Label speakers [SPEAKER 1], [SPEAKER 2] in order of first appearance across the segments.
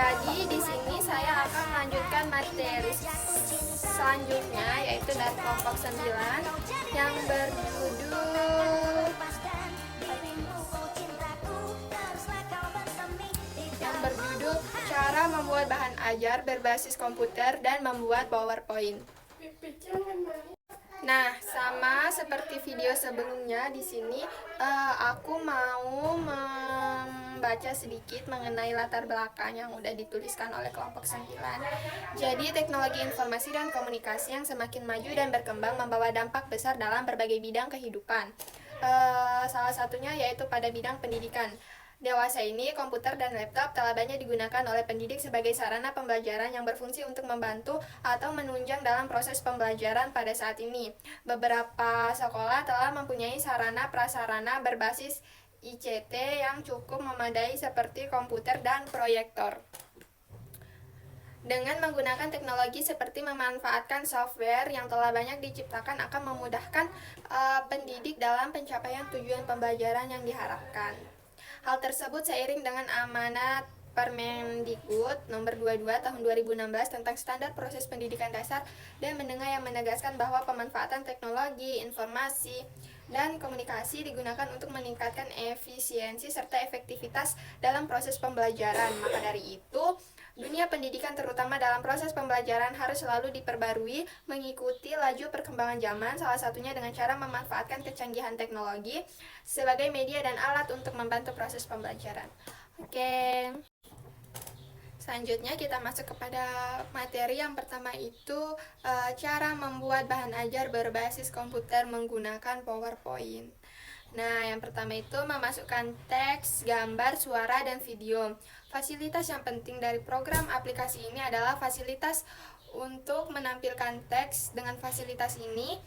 [SPEAKER 1] Jadi di sini saya akan melanjutkan materi selanjutnya, yaitu dari kelompok 9 yang berjudul cara membuat bahan ajar berbasis komputer dan membuat PowerPoint. Nah, sama seperti video sebelumnya, di sini aku mau membaca sedikit mengenai latar belakang yang udah dituliskan oleh kelompok 9. Jadi, teknologi informasi dan komunikasi yang semakin maju dan berkembang membawa dampak besar dalam berbagai bidang kehidupan. Salah satunya yaitu pada bidang pendidikan. Dewasa ini, komputer dan laptop telah banyak digunakan oleh pendidik sebagai sarana pembelajaran yang berfungsi untuk membantu atau menunjang dalam proses pembelajaran pada saat ini. Beberapa sekolah telah mempunyai sarana prasarana berbasis ICT yang cukup memadai seperti komputer dan proyektor. Dengan menggunakan teknologi seperti memanfaatkan software yang telah banyak diciptakan akan memudahkan pendidik dalam pencapaian tujuan pembelajaran yang diharapkan. Hal tersebut seiring dengan amanat Permendikbud nomor 22 tahun 2016 tentang standar proses pendidikan dasar dan menengah yang menegaskan bahwa pemanfaatan teknologi, informasi, dan komunikasi digunakan untuk meningkatkan efisiensi serta efektivitas dalam proses pembelajaran. Maka dari itu, dunia pendidikan terutama dalam proses pembelajaran harus selalu diperbarui mengikuti laju perkembangan zaman, salah satunya dengan cara memanfaatkan kecanggihan teknologi sebagai media dan alat untuk membantu proses pembelajaran. Oke. Selanjutnya kita masuk kepada materi yang pertama, itu cara membuat bahan ajar berbasis komputer menggunakan PowerPoint. Nah, yang pertama itu memasukkan teks, gambar, suara, dan video. Fasilitas yang penting dari program aplikasi ini adalah fasilitas untuk menampilkan teks. Dengan fasilitas ini,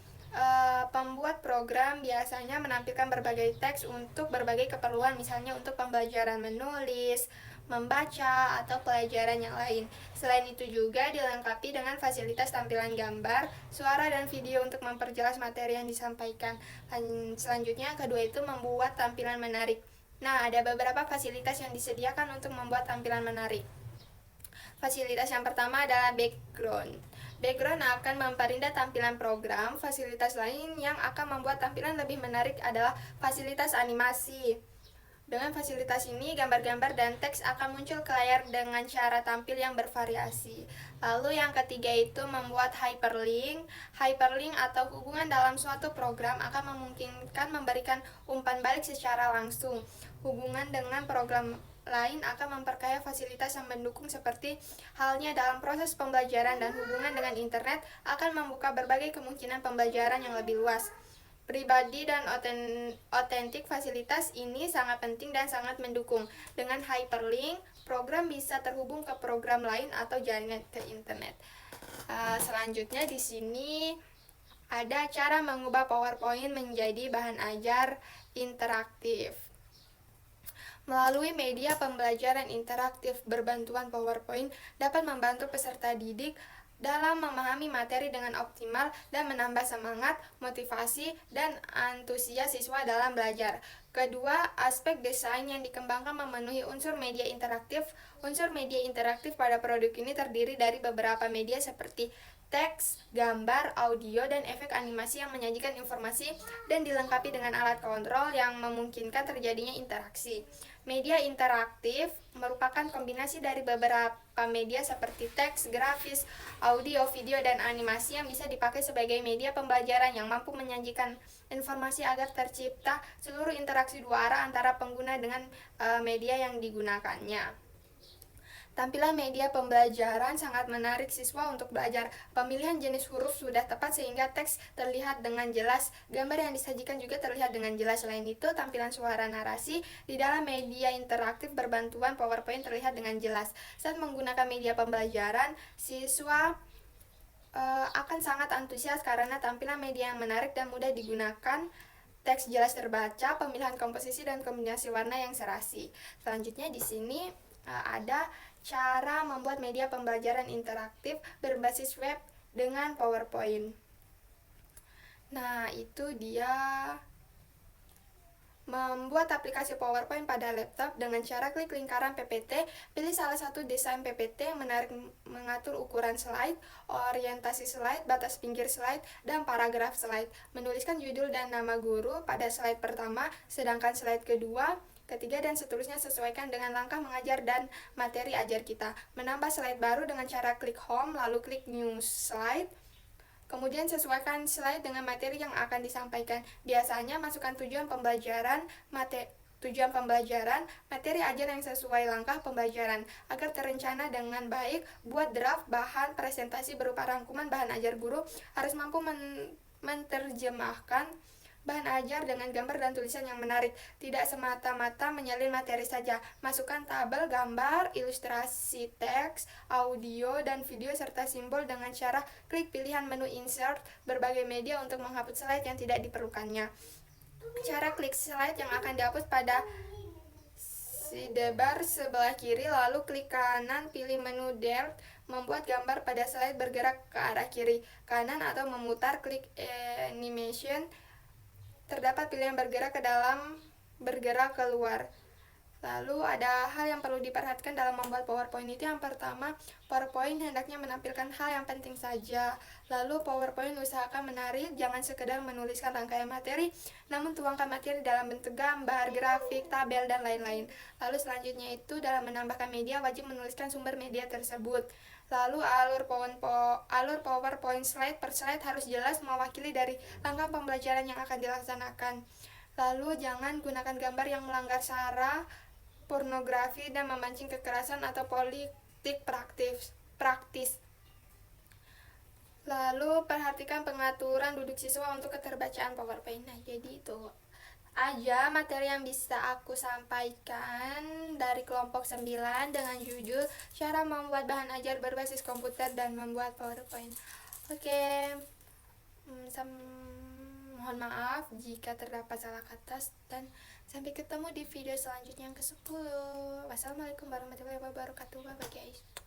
[SPEAKER 1] pembuat program biasanya menampilkan berbagai teks untuk berbagai keperluan, misalnya untuk pembelajaran menulis, membaca, atau pelajaran yang lain. Selain itu juga dilengkapi dengan fasilitas tampilan gambar, suara, dan video untuk memperjelas materi yang disampaikan. Selanjutnya, kedua itu membuat tampilan menarik. Nah, ada beberapa fasilitas yang disediakan untuk membuat tampilan menarik. Fasilitas yang pertama adalah background. Background akan memperindah tampilan program. Fasilitas lain yang akan membuat tampilan lebih menarik adalah fasilitas animasi. Dengan fasilitas ini, gambar-gambar dan teks akan muncul ke layar dengan cara tampil yang bervariasi. Lalu yang ketiga itu membuat hyperlink. Hyperlink atau hubungan dalam suatu program akan memungkinkan memberikan umpan balik secara langsung. Hubungan dengan program lain akan memperkaya fasilitas yang mendukung, seperti halnya dalam proses pembelajaran, dan hubungan dengan internet akan membuka berbagai kemungkinan pembelajaran yang lebih luas. Pribadi dan otentik fasilitas ini sangat penting dan sangat mendukung. Dengan hyperlink, program bisa terhubung ke program lain atau jaringan ke internet. Selanjutnya di sini ada cara mengubah PowerPoint menjadi bahan ajar interaktif. Melalui media pembelajaran interaktif berbantuan PowerPoint dapat membantu peserta didik dalam memahami materi dengan optimal dan menambah semangat, motivasi, dan antusias siswa dalam belajar. Kedua, aspek desain yang dikembangkan memenuhi unsur media interaktif. Unsur media interaktif pada produk ini terdiri dari beberapa media seperti teks, gambar, audio, dan efek animasi yang menyajikan informasi dan dilengkapi dengan alat kontrol yang memungkinkan terjadinya interaksi. Media interaktif merupakan kombinasi dari beberapa media seperti teks, grafis, audio, video, dan animasi yang bisa dipakai sebagai media pembelajaran yang mampu menyajikan informasi agar tercipta seluruh interaksi dua arah antara pengguna dengan media yang digunakannya. Tampilan media pembelajaran sangat menarik siswa untuk belajar. Pemilihan jenis huruf sudah tepat sehingga teks terlihat dengan jelas. Gambar yang disajikan juga terlihat dengan jelas. Selain itu, tampilan suara narasi di dalam media interaktif berbantuan PowerPoint terlihat dengan jelas. Saat menggunakan media pembelajaran, siswa akan sangat antusias karena tampilan media yang menarik dan mudah digunakan, teks jelas terbaca, pemilihan komposisi dan kombinasi warna yang serasi. Selanjutnya di sini ada cara membuat media pembelajaran interaktif berbasis web dengan PowerPoint. Nah, itu dia Membuat aplikasi PowerPoint pada laptop dengan cara klik lingkaran PPT, pilih salah satu desain PPT yang menarik, mengatur ukuran slide, orientasi slide, batas pinggir slide, dan paragraf slide. Menuliskan judul dan nama guru pada slide pertama, sedangkan slide kedua, ketiga, dan seterusnya sesuaikan dengan langkah mengajar dan materi ajar kita. Menambah slide baru dengan cara klik home, lalu klik new slide. Kemudian sesuaikan slide dengan materi yang akan disampaikan. Biasanya masukkan tujuan pembelajaran, materi ajar yang sesuai langkah pembelajaran. Agar terencana dengan baik, buat draft bahan presentasi berupa rangkuman bahan ajar guru, harus mampu menerjemahkan bahan ajar dengan gambar dan tulisan yang menarik, tidak semata-mata menyalin materi saja. Masukkan tabel, gambar, ilustrasi teks, audio, dan video serta simbol dengan cara klik pilihan menu insert berbagai media untuk menghapus slide yang tidak diperlukannya. Cara klik slide yang akan dihapus pada sidebar sebelah kiri, lalu klik kanan, pilih menu delete, membuat gambar pada slide bergerak ke arah kiri, kanan, atau memutar, klik animation. Terdapat pilihan bergerak ke dalam, bergerak keluar. Lalu ada hal yang perlu diperhatikan dalam membuat PowerPoint itu. Yang pertama, PowerPoint hendaknya menampilkan hal yang penting saja. Lalu PowerPoint usahakan menarik, jangan sekedar menuliskan rangkaian materi, namun tuangkan materi dalam bentuk gambar, grafik, tabel, dan lain-lain. Lalu selanjutnya itu dalam menambahkan media wajib menuliskan sumber media tersebut. Lalu alur PowerPoint slide per slide harus jelas mewakili dari langkah pembelajaran yang akan dilaksanakan. Lalu jangan gunakan gambar yang melanggar sara, pornografi, dan memancing kekerasan atau politik praktis. Lalu perhatikan pengaturan duduk siswa untuk keterbacaan PowerPoint. Nah, jadi itu aja materi yang bisa aku sampaikan dari kelompok 9 dengan judul cara membuat bahan ajar berbasis komputer dan membuat PowerPoint. Oke, mohon maaf jika terdapat salah kata, dan sampai ketemu di video selanjutnya yang ke-10. Wassalamualaikum warahmatullahi wabarakatuh. Bye guys.